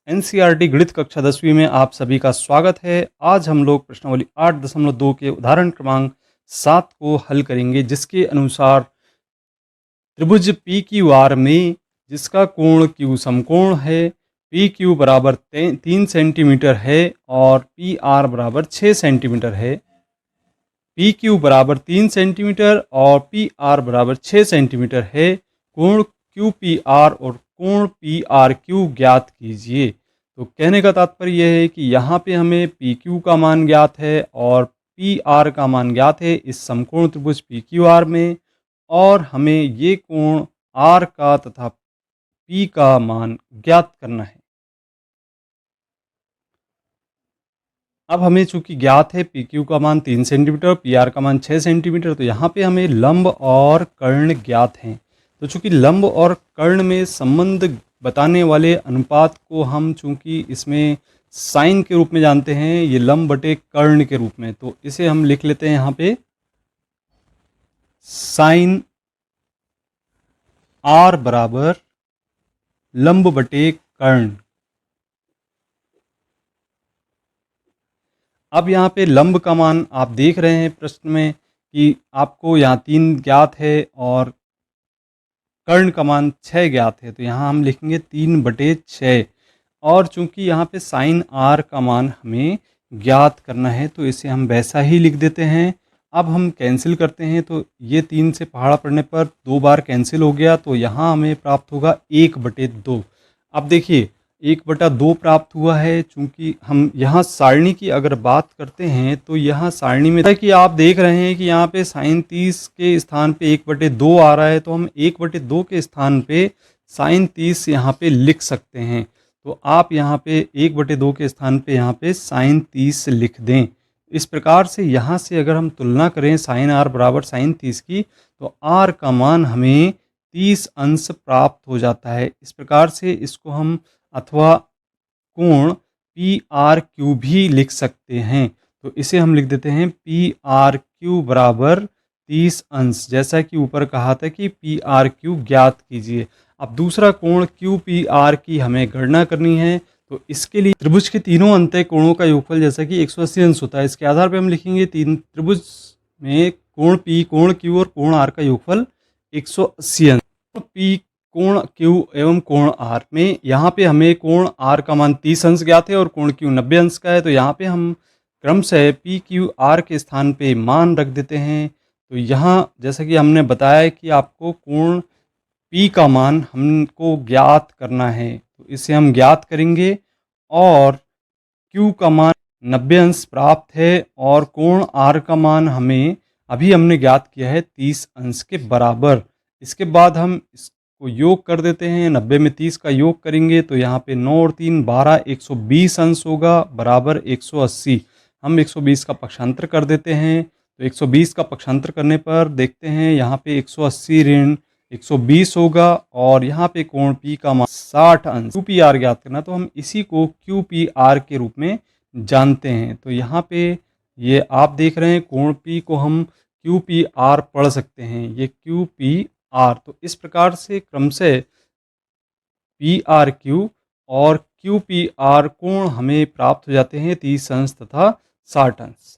NCERT गणित कक्षा 10वीं में आप सभी का स्वागत है। आज हम लोग प्रश्नावली 8.2 के उदाहरण क्रमांक 7 को हल करेंगे, जिसके अनुसार त्रिभुज पी क्यू आर में जिसका कोण क्यू समकोण है, पी क्यू बराबर 3 सेंटीमीटर है और पी आर बराबर 6 सेंटीमीटर है। पी क्यू बराबर 3 सेंटीमीटर और पी आर बराबर 6 सेंटीमीटर है। कोण क्यू पी आर और कोण पी आर क्यू ज्ञात कीजिए। तो कहने का तात्पर्य यह है कि यहाँ पे हमें पी क्यू का मान ज्ञात है और पी आर का मान ज्ञात है इस समकोण त्रिभुज पी क्यू आर में, और हमें ये कोण आर का तथा पी का मान ज्ञात करना है। अब हमें चूंकि ज्ञात है पी क्यू का मान 3 सेंटीमीटर और पी आर का मान 6 सेंटीमीटर, तो यहाँ पे हमें लंब और कर्ण ज्ञात हैं। तो चूंकि लंब और कर्ण में संबंध बताने वाले अनुपात को हम चूंकि इसमें साइन के रूप में जानते हैं, ये लंब बटे कर्ण के रूप में, तो इसे हम लिख लेते हैं यहाँ पे साइन आर बराबर लंब बटे कर्ण। अब यहाँ पे लंब का मान आप देख रहे हैं प्रश्न में कि आपको यहाँ 3 ज्ञात है और कर्ण का मान 6 ज्ञात है, तो यहाँ हम लिखेंगे 3/6। और चूंकि यहाँ पे साइन आर का मान हमें ज्ञात करना है, तो इसे हम वैसा ही लिख देते हैं। अब हम कैंसिल करते हैं, तो ये 3 से पहाड़ा पड़ने पर 2 बार कैंसिल हो गया, तो यहाँ हमें प्राप्त होगा 1/2। अब देखिए 1/2 प्राप्त हुआ है। चूंकि हम यहाँ सारणी की अगर बात करते हैं, तो यहाँ सारणी में कि आप देख रहे हैं कि यहाँ पे साइन 30 के स्थान पे 1/2 आ रहा है, तो हम 1/2 के स्थान पे साइन 30 यहाँ पे लिख सकते हैं। तो आप यहाँ पे 1/2 के स्थान पे यहाँ पे साइन 30 लिख दें। इस प्रकार से यहाँ से अगर हम तुलना करें साइन आर बराबर साइन 30 की, तो आर का मान हमें 30 अंश प्राप्त हो जाता है। इस प्रकार से इसको हम अथवा कोण पी आर क्यू भी लिख सकते हैं। तो इसे हम लिख देते हैं पी आर क्यू बराबर 30 अंश, जैसा कि ऊपर कहा था कि पी आर क्यू ज्ञात कीजिए। अब दूसरा कोण क्यू पी आर की हमें गणना करनी है, तो इसके लिए त्रिभुज के तीनों अंत्य कोणों का योगफल जैसा कि 180 अंश होता है, इसके आधार पर हम लिखेंगे तीन त्रिभुज में कोण पी, कोण क्यू और कोण आर का योगफल 180 अंश। पी, कोण क्यू एवं कोण आर में यहाँ पे हमें कोण आर का मान 30 अंश ज्ञात है और कोण क्यू 90 अंश का है, तो यहाँ पे हम क्रमशः पी क्यू आर के स्थान पे मान रख देते हैं। तो यहाँ जैसा कि हमने बताया कि आपको कोण पी का मान हमको ज्ञात करना है, तो इसे हम ज्ञात करेंगे और क्यू का मान 90 अंश प्राप्त है और कोण आर का मान हमें अभी हमने ज्ञात किया है 30 अंश के बराबर। इसके बाद हम इसको योग कर देते हैं, 90 में 30 का योग करेंगे तो यहाँ पे 9 और 3 12, 120 अंश होगा बराबर 180। हम 120 का पक्षांतर कर देते हैं, तो 120 का पक्षांतर करने पर देखते हैं यहाँ पे 180 ऋण 120 होगा और यहाँ पे कोण पी का मान 60 अंश। क्यू पी आर ज्ञात करना, तो हम इसी को क्यू पी आर के रूप में जानते हैं। तो यहाँ पे ये आप देख रहे हैं कोण पी को हम क्यू पी आर पढ़ सकते हैं, ये क्यू पी आर। तो इस प्रकार से क्रमशः पी आर क्यू और क्यू पी आर कोण हमें प्राप्त हो जाते हैं 30 अंश तथा 60 अंश।